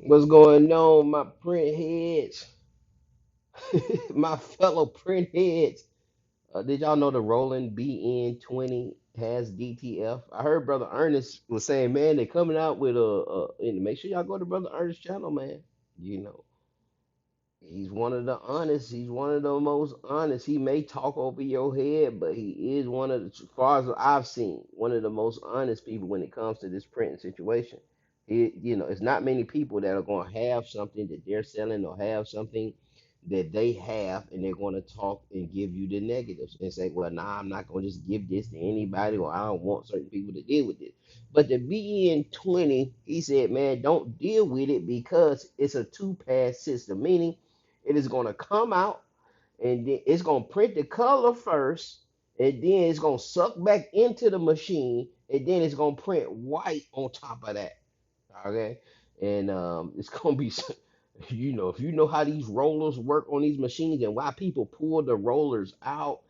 What's going on, my print heads? My fellow print heads. Did y'all know the Roland Bn 20 has DTF? I heard Brother Ernest was saying, man, they coming out with and make sure y'all go to Brother Ernest's channel, man. You know, he's one of the honest. He's one of the most honest. He may talk over your head, but he is one of the, as far as I've seen, one of the most honest people when it comes to this printing situation. It's not many people that are going to have something that they're selling or have something that they have, and they're going to talk and give you the negatives and say, "Well, nah, I'm not going to just give this to anybody, or I don't want certain people to deal with it." But the BN 20, he said, "Man, don't deal with it because it's a two-pass system, meaning." It is going to come out and then it's going to print the color first, and then it's going to suck back into the machine, and then it's going to print white on top of that. Okay. And it's going to be, if you know how these rollers work on these machines and why people pull the rollers out,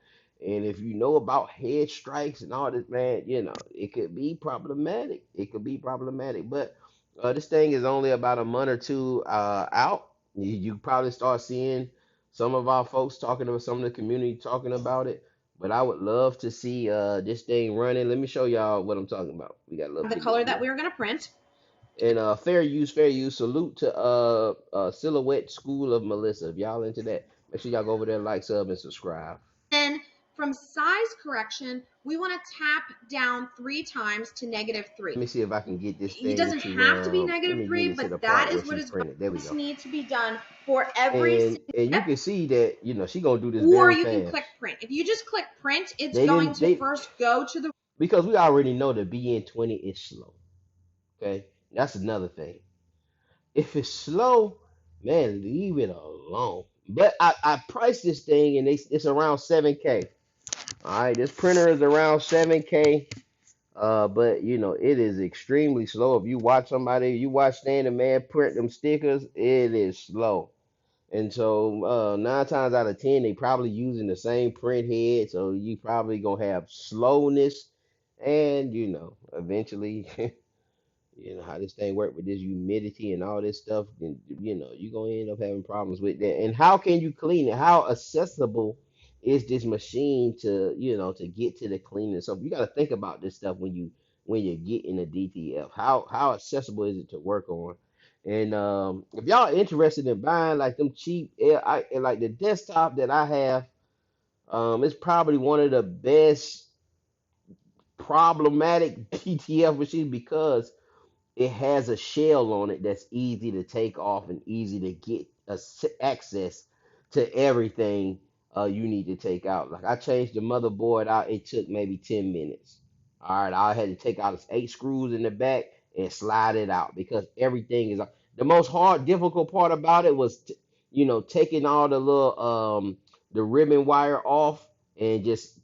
and if you know about head strikes and all this, man, it could be problematic. It could be problematic. But this thing is only about a month or two out. You probably start seeing some of our folks talking about some of the community talking about it. But I would love to see this thing running. Let me show y'all what I'm talking about. We got a little The video color that here. we are going to print. And fair use, fair use. Salute to Silhouette School of Melissa. If y'all into that, make sure y'all go over there, like, sub, and subscribe. Then from size correction, we want to tap down 3 times to Let -3. me see if I can get this It thing doesn't to have to be let me get -3, it to but the that part where is what she's is going printed. There we to go. need to be done for every And you step. can see that she gonna do this Or very you can fast. click print. If you just click print, it's They going didn't to they first go to the because we already know the BN 20 is slow. Okay, that's another thing. If it's slow, man, leave it alone. But I priced this thing and it's around 7K. All right, this printer is around 7K. But it is extremely slow. If you watch Standing Man print them stickers, it is slow. And so 9 times out of 10, they probably using the same print head. So you probably gonna have slowness, and eventually, you know how this thing work with this humidity and all this stuff. And you're gonna end up having problems with that. And how can you clean it? How accessible is this machine to to get to the cleaning? So you got to think about this stuff when you're getting a DTF. How accessible is it to work on? And if y'all interested in buying like them cheap, like the desktop that I have, it's probably one of the best problematic DTF machines because it has a shell on it that's easy to take off and easy to get access to everything you need to take out. Like I changed the motherboard out, it took maybe 10 minutes. All right, I had to take out its 8 screws in the back and slide it out because everything is the most difficult part about it was taking all the little the ribbon wire off and just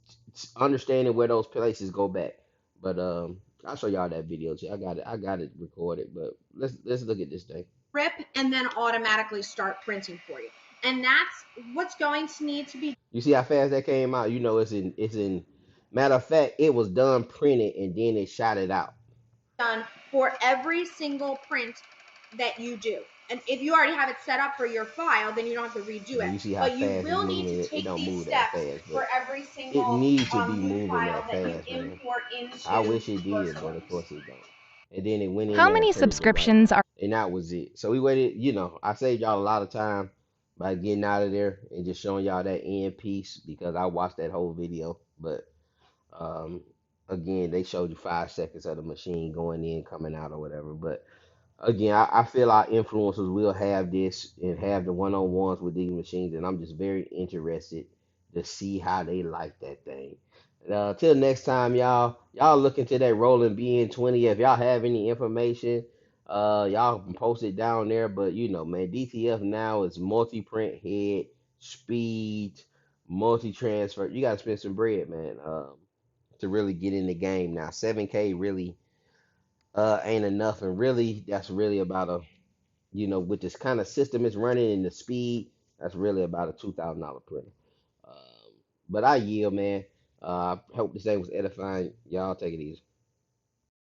understanding where those places go back. But I'll show y'all that video too. I got it recorded. But let's look at this thing. rip and then automatically start printing for you. And that's what's going to need to be You see how fast that came out? It's in matter of fact, it was done printed and then it shot it out. done for every single print that you do. And if you already have it set up for your file, then you don't have to redo And it. you see how But you fast it's will need moving. to It take don't these move that steps fast, but for every it single needs to be new moving file that that you fast, man. import I into wish it did, but of Sourceworks. course it don't. And then it went in How there and many printed it right. subscriptions are And that was it. So we waited, I saved y'all a lot of time by getting out of there and just showing y'all that end piece because I watched that whole video. But um again, they showed you 5 seconds of the machine going in, coming out or whatever. But again, I feel our influencers will have this and have the one-on-ones with these machines, and I'm just very interested to see how they like that thing. Till next time, y'all look into that Roland Bn 20. If y'all have any information, y'all can post it down there. But man, DTF now is multi-print head, speed, multi-transfer. You gotta spend some bread, man, to really get in the game. Now, 7K really ain't enough, and really that's really about a with this kind of system it's running and the speed, that's really about a $2,000 printer. But I yield, man. I hope this thing was edifying. Y'all take it easy.